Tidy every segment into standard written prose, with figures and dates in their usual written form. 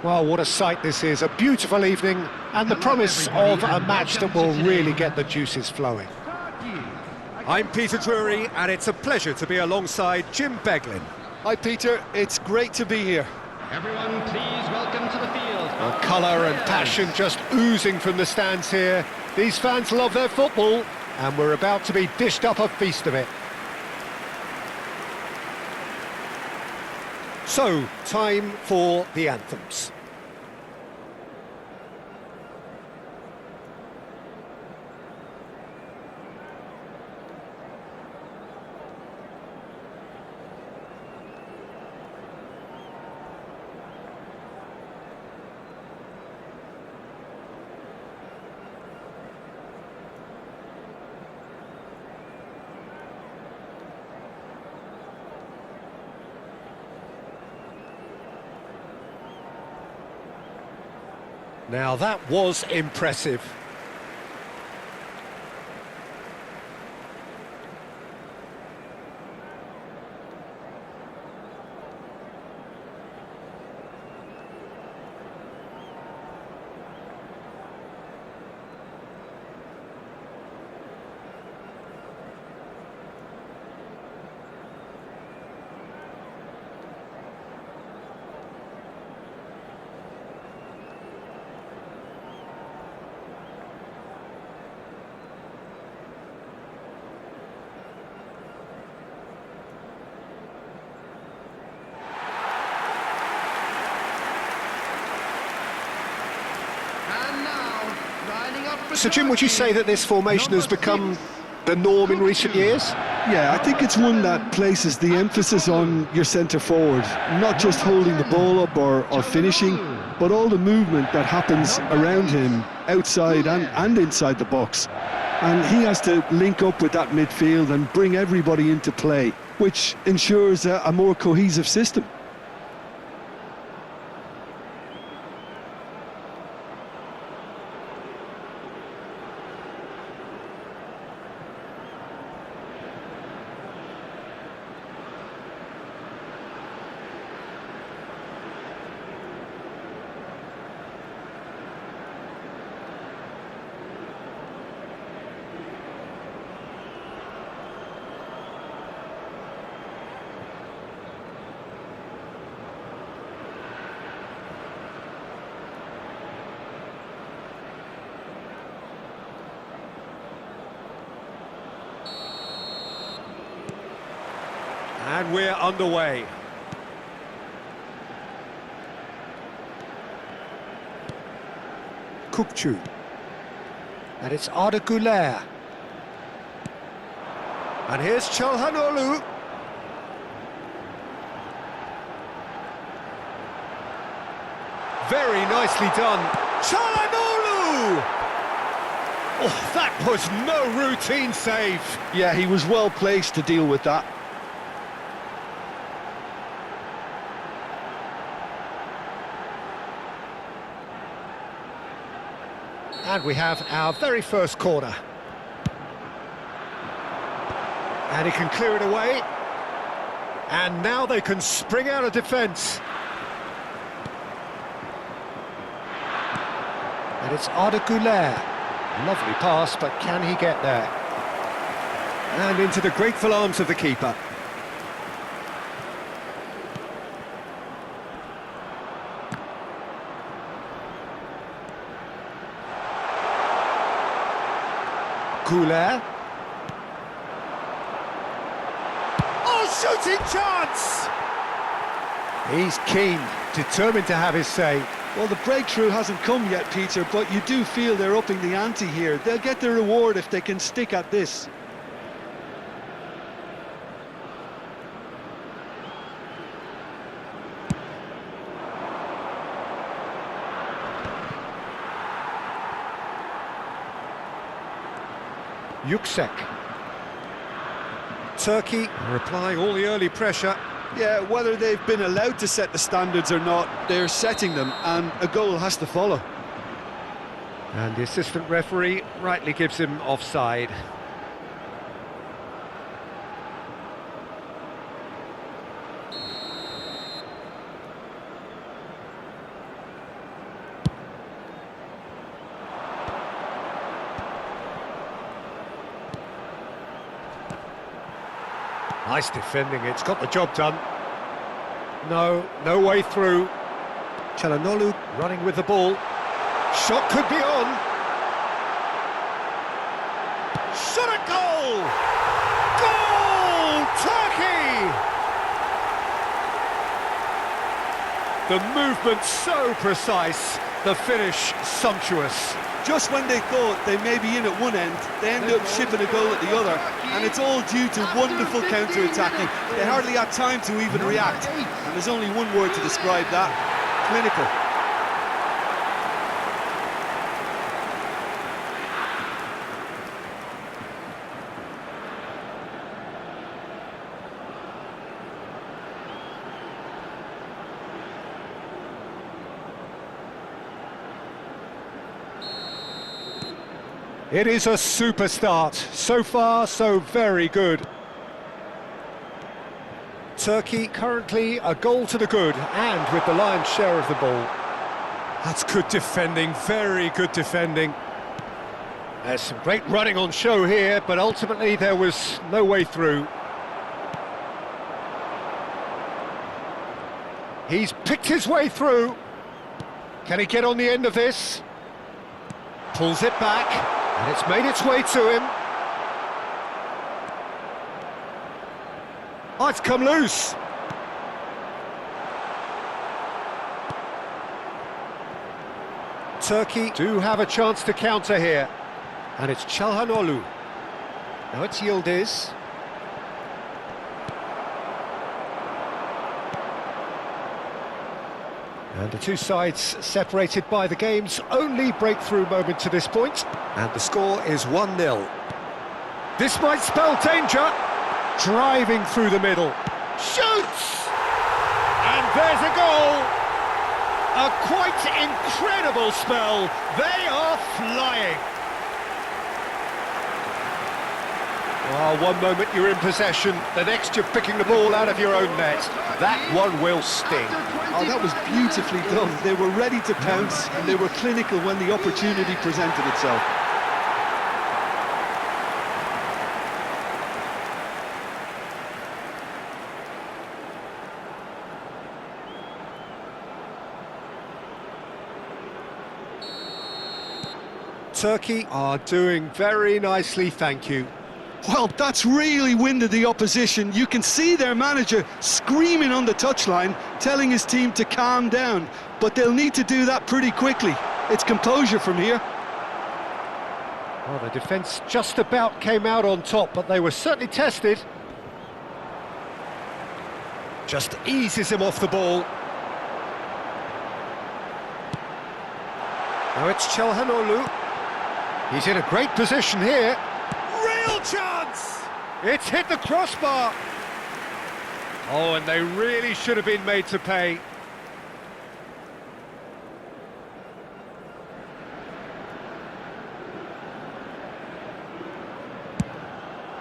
Well, what a sight this is, a beautiful evening and the promise of a match that will really get the juices flowing. I'm Peter Drury and it's a pleasure to be alongside Jim Beglin. Hi Peter, it's great to be here. Everyone please welcome to the field. Well, colour and passion just oozing from the stands here. These fans love their football and we're about to be dished up a feast of it. So, time for the anthems. Now that was impressive. So, Jim, would you say that this formation has become the norm in recent years? Yeah, I think it's one that places the emphasis on your centre forward, not just holding the ball up or finishing, but all the movement that happens around him, outside and inside the box. And he has to link up with that midfield and bring everybody into play, which ensures a more cohesive system. And we're underway. Kukçu. And it's Arda Güler. And here's Çalhanoğlu. Very nicely done. Çalhanoğlu! Oh, that was no routine save. Yeah, he was well placed to deal with that. And we have our very first corner. And he can clear it away. And now they can spring out of defence. And it's Arda Güler. Lovely pass, but can he get there? And into the grateful arms of the keeper. Güler. Oh, shooting chance! He's keen, determined to have his say. Well, the breakthrough hasn't come yet, Peter, but you do feel they're upping the ante here. They'll get their reward if they can stick at this. Yüksek. Turkey are applying all the early pressure. Yeah, whether they've been allowed to set the standards or not, they're setting them, and a goal has to follow. And the assistant referee rightly gives him offside. Nice defending, it's got the job done. No way through. Çalhanoğlu running with the ball. Shot could be on. Shot at goal! Goal! Turkey! The movement so precise, the finish sumptuous. Just when they thought they may be in at one end, they end up shipping a goal at the other, and it's all due to wonderful counter-attacking. They hardly had time to even react, and there's only one word to describe that: clinical. It is a super start. So far, so very good. Turkey currently a goal to the good, and with the lion's share of the ball. That's good defending, very good defending. There's some great running on show here, but ultimately there was no way through. He's picked his way through. Can he get on the end of this? Pulls it back. And it's made its way to him. Oh, it's come loose. Turkey do have a chance to counter here. And it's Çalhanoğlu. Now it's Yildiz. And the two sides separated by the game's only breakthrough moment to this point. And the score is 1-0. This might spell danger. Driving through the middle. Shoots! And there's a goal! A quite incredible spell. They are flying. Well, one moment you're in possession, the next you're picking the ball out of your own net. That one will sting. Oh, that was beautifully done. They were ready to pounce, and they were clinical when the opportunity presented itself. Turkey are doing very nicely, thank you. Well, that's really winded the opposition. You can see their manager screaming on the touchline, telling his team to calm down. But they'll need to do that pretty quickly. It's composure from here. Well, the defence just about came out on top, but they were certainly tested. Just eases him off the ball. Now it's Çalhanoğlu. He's in a great position here. Real chance! It's hit the crossbar. Oh, and they really should have been made to pay.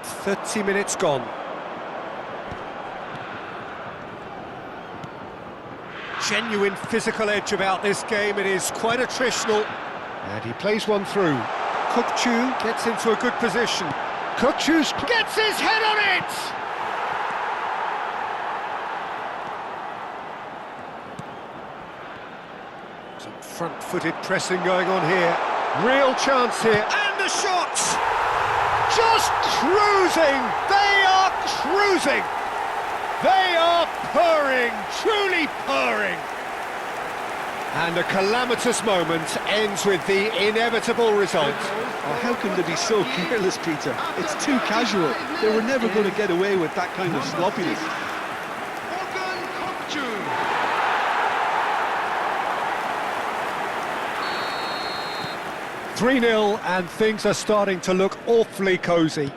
"30 minutes gone. Genuine physical edge about this game. It is quite attritional. And he plays one through. Kukçu gets into a good position. Kukçu gets his head on it! Some front-footed pressing going on here. Real chance here. And the shot! Just cruising! They are cruising! They are purring, truly purring! And a calamitous moment ends with the inevitable result. Oh, how can they be so careless, Peter? It's too casual. They were never going to get away with that kind of sloppiness. 3-0, and things are starting to look awfully cosy.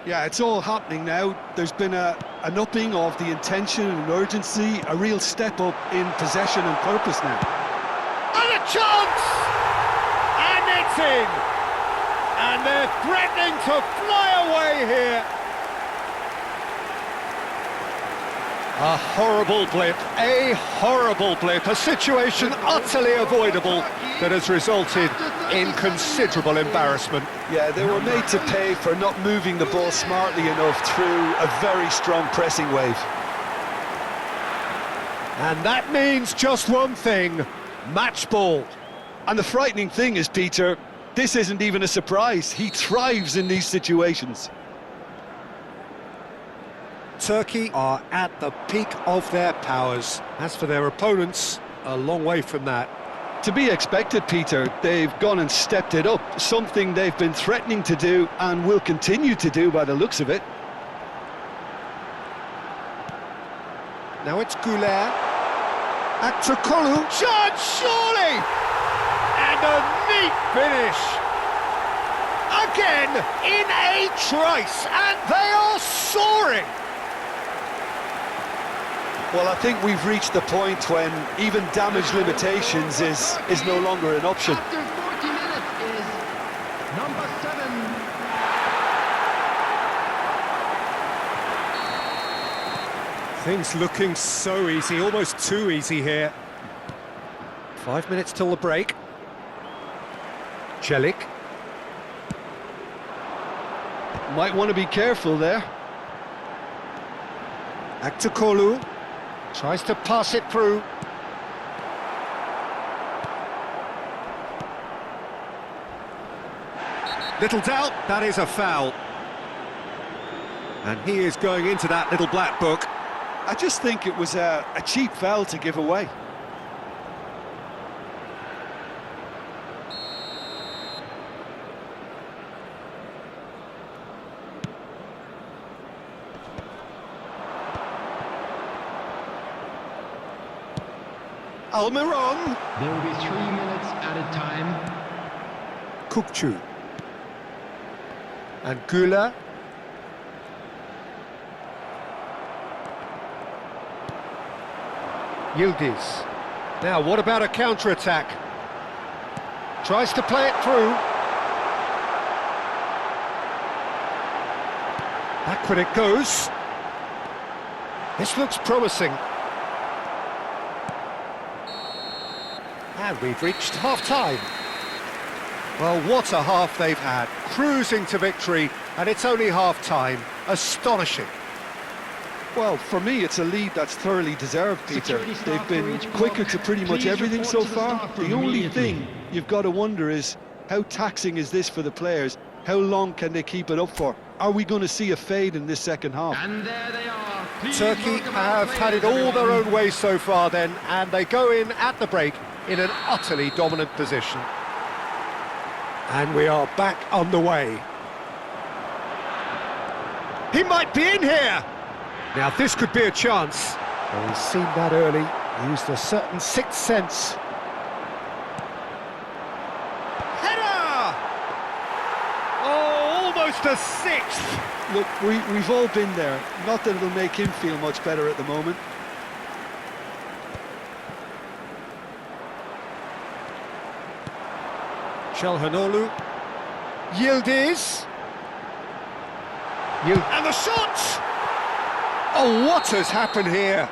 Yeah, it's all happening now. There's been an upping of the intention and urgency, a real step up in possession and purpose now. And a chance! And it's in! And they're threatening to fly away here. A horrible blip, a situation utterly avoidable that has resulted in considerable embarrassment. Yeah, they were made to pay for not moving the ball smartly enough through a very strong pressing wave. And that means just one thing, match ball. And the frightening thing is, Peter, this isn't even a surprise. He thrives in these situations. Turkey are at the peak of their powers. As for their opponents, a long way from that. To be expected, Peter, they've gone and stepped it up, something they've been threatening to do and will continue to do by the looks of it. Now it's Goulet. Aktukolu. Shot, surely! And a neat finish. Again, in a trice, and they are soaring. Well, I think we've reached the point when even damage limitations is no longer an option. After 40 minutes is number 7. Things looking so easy, almost too easy here. 5 minutes till the break. Celik. Might want to be careful there. Aktukolu. Tries to pass it through. Little doubt, that is a foul. And he is going into that little black book. I just think it was a cheap foul to give away. Almiron. There will be 3 minutes at a time. Kukçu. And Gula. Yildiz. Now, what about a counter-attack? Tries to play it through. Backward it goes. This looks promising. And we've reached half-time. Well, what a half they've had. Cruising to victory, and it's only half-time. Astonishing. Well, for me, it's a lead that's thoroughly deserved, Peter. They've been quicker to pretty much everything so far. The only thing you've got to wonder is, how taxing is this for the players? How long can they keep it up for? Are we going to see a fade in this second half? And there they are. Please Turkey welcome our have had it players, all their everyone. own way so far then, and they go in at the break in an utterly dominant position. And we are back on the way. He might be in here! Now this could be a chance. Well, he's seen that early, used a certain sixth sense. Header! Oh, almost a sixth! Look, we've all been there. Not that it'll make him feel much better at the moment. Çalhanoğlu. Yildiz. And the shot! Oh, what has happened here?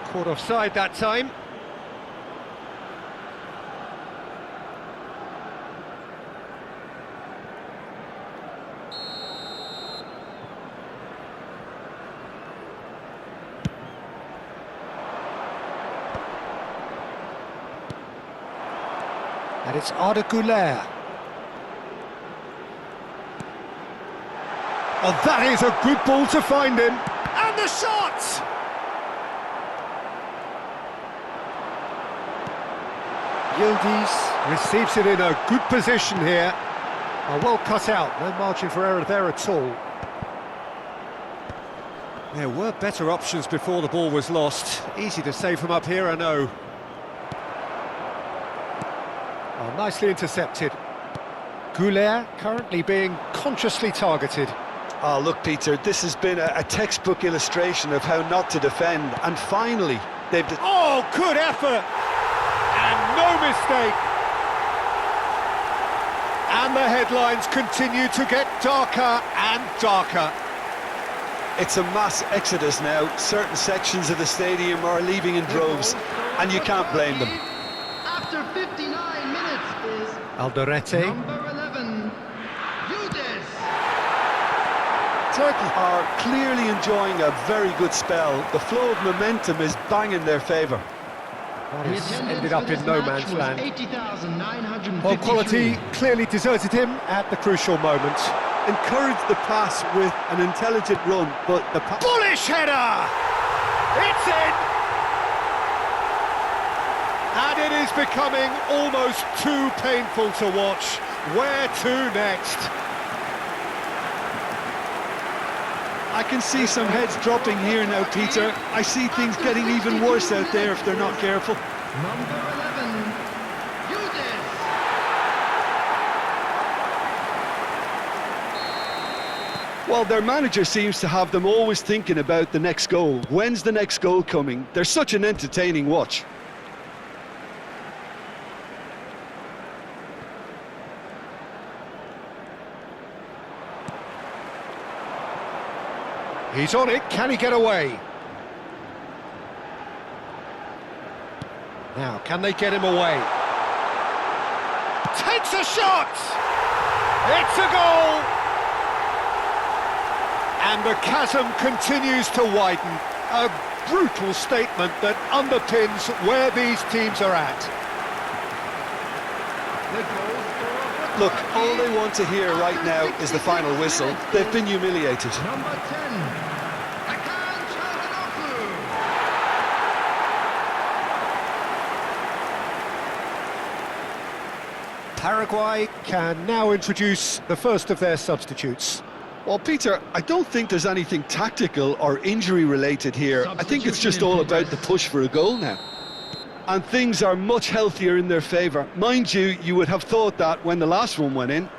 Caught offside that time. And it's Arda Güler. Oh, that is a good ball to find him. And the shot! Yildiz receives it in a good position here. Oh, well cut out, no margin for error there at all. There were better options before the ball was lost. Easy to save from up here, I know. Oh, nicely intercepted. Güler currently being consciously targeted. Oh, look, Peter, this has been a textbook illustration of how not to defend. And finally, they've... Oh, good effort! And no mistake! And the headlines continue to get darker and darker. It's a mass exodus now. Certain sections of the stadium are leaving in droves, and you can't blame them. After 59 minutes is Alderete. number 11, Yudes. Turkey are clearly enjoying a very good spell. The flow of momentum is bang in their favour. That The has attendance ended for up this in no match man's was land. 80,953. Well, quality clearly deserted him at the crucial moment. Encouraged the pass with an intelligent run, but the pass... Bullish header! It's in! And it is becoming almost too painful to watch. Where to next? I can see some heads dropping here now, Peter. I see things getting even worse out there if they're not careful. Number 11, Yudes. Well, their manager seems to have them always thinking about the next goal. When's the next goal coming? They're such an entertaining watch. He's on it, can he get away? Now, can they get him away? Takes a shot! It's a goal! And the chasm continues to widen. A brutal statement that underpins where these teams are at. The goal scorer. Look, all they want to hear right now is the final whistle. They've been humiliated. Number 10, Paraguay can now introduce the first of their substitutes. Well, Peter, I don't think there's anything tactical or injury related here. I think it's just all about the push for a goal now. And things are much healthier in their favour. Mind you, you would have thought that when the last one went in.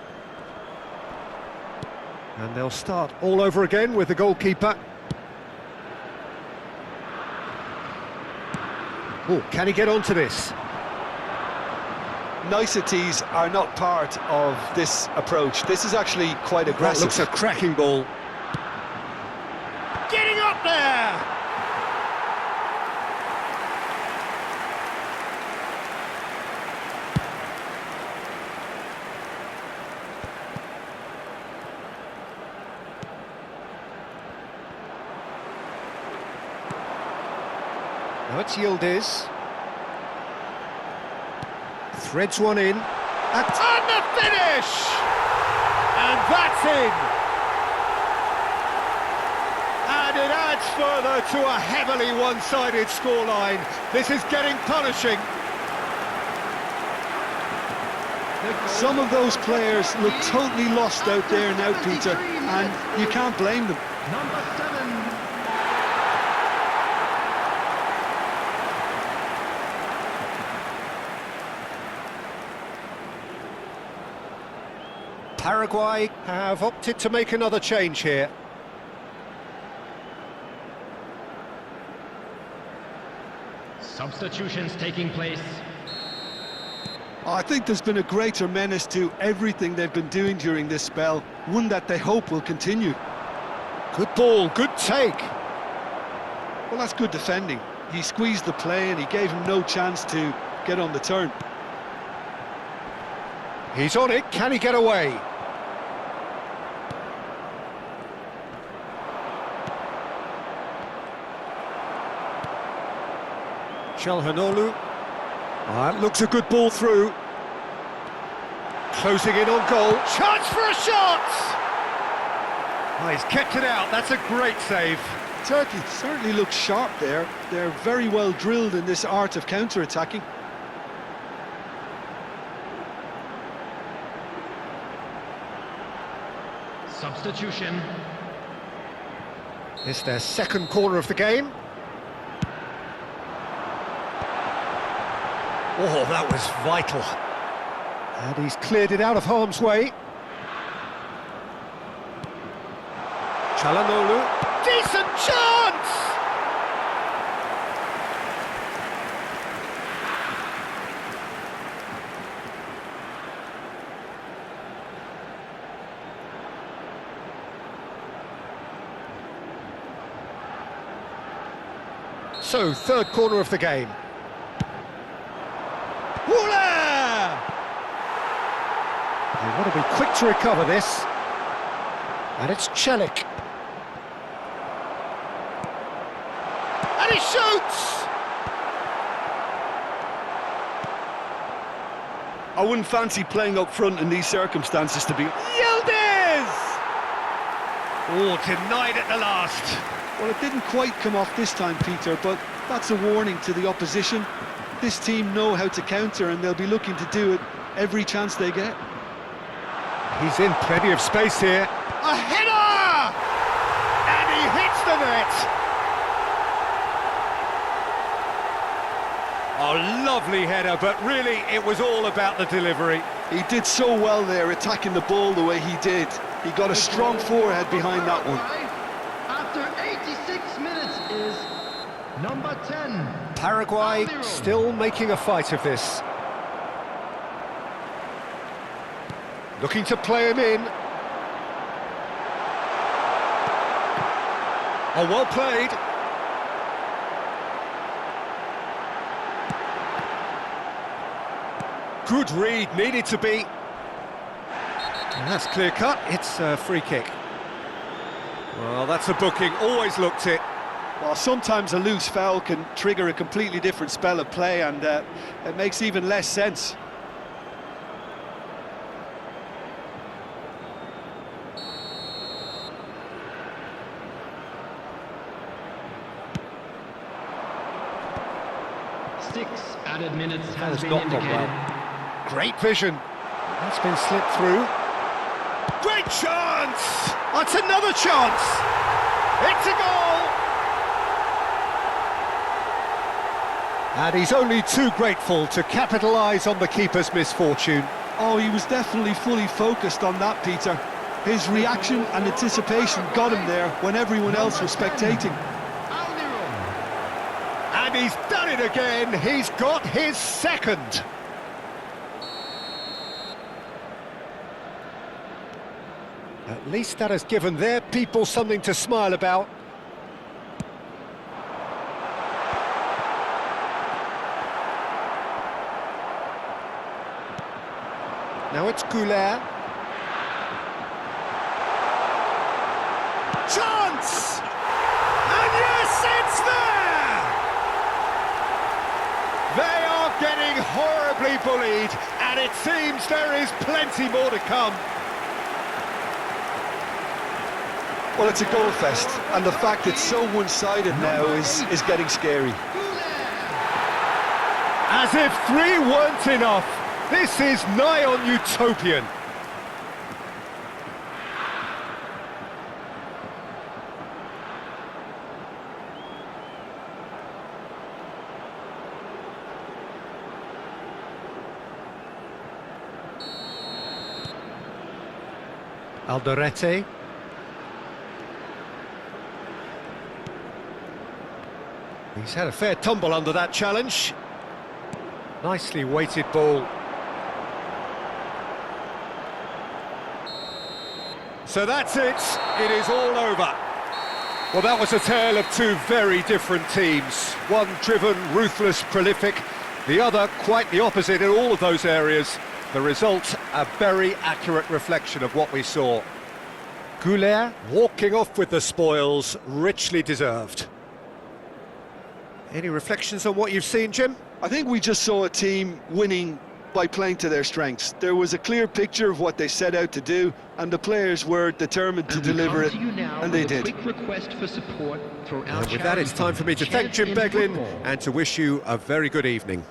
And they'll start all over again with the goalkeeper. Oh, can he get onto this? Niceties are not part of this approach. This is actually quite That aggressive. looks a cracking ball. Getting up there! Now it's Yildiz. Threads one in. And the finish! And that's in! And it adds further to a heavily one-sided scoreline. This is getting punishing. Some of those players look totally lost out there now, Peter, and you can't blame them. number 7. Paraguay have opted to make another change here. Substitutions taking place. I think there's been a greater menace to everything they've been doing during this spell, one that they hope will continue. Good ball, good take. Well, that's good defending. He squeezed the play and he gave him no chance to get on the turn. He's on it, can he get away? Çalhanoğlu. That looks a good ball through. Closing in on goal. Chance for a shot! Oh, he's kept it out, that's a great save. Turkey certainly looks sharp there. They're very well drilled in this art of counter-attacking. Substitution. It's their second corner of the game. Oh, that was vital. And he's cleared it out of harm's way. Çalhanoğlu. Decent chance! So, third corner of the game. Woola! They want to be quick to recover this. And it's Celik. And he shoots! I wouldn't fancy playing up front in these circumstances, to be... Yildiz! Oh, denied at the last. Well, it didn't quite come off this time, Peter, but that's a warning to the opposition. This team know how to counter, and they'll be looking to do it every chance they get. He's in plenty of space here. A header! And he hits the net! Oh, lovely header, but really it was all about the delivery. He did so well there, attacking the ball the way he did. He got a strong forehead behind that one. After 86 minutes is number 10. Paraguay still making a fight of this. Looking to play him in. Oh, well played. Good read, needed to be. And that's clear cut, it's a free kick. Well, that's a booking, always looked it. Well, sometimes a loose foul can trigger a completely different spell of play, and it makes even less sense. Six added minutes has been not gone indicated. well. Great vision. That's been slipped through. Great chance! That's another chance! It's a goal! And he's only too grateful to capitalise on the keeper's misfortune. Oh, he was definitely fully focused on that, Peter. His reaction and anticipation got him there when everyone else was spectating. And he's done it again. He's got his second. At least that has given their people something to smile about. Now it's Goulet. Chance! And yes, it's there! They are getting horribly bullied, and it seems there is plenty more to come. Well, it's a goal fest, and the fact it's so one-sided now is getting scary. As if three weren't enough, this is nigh on utopian. Alderete. He's had a fair tumble under that challenge. Nicely weighted ball. So that's it. It is all over. Well, that was a tale of two very different teams. One driven, ruthless, prolific. The other quite the opposite in all of those areas. The result, a very accurate reflection of what we saw. Goulet walking off with the spoils, richly deserved. Any reflections on what you've seen, Jim? I think we just saw a team winning by playing to their strengths. There was a clear picture of what they set out to do, and the players were determined to deliver it, and they did. Quick request for support throughout. And with that, it's time for me to thank Jim Beglin and to wish you a very good evening.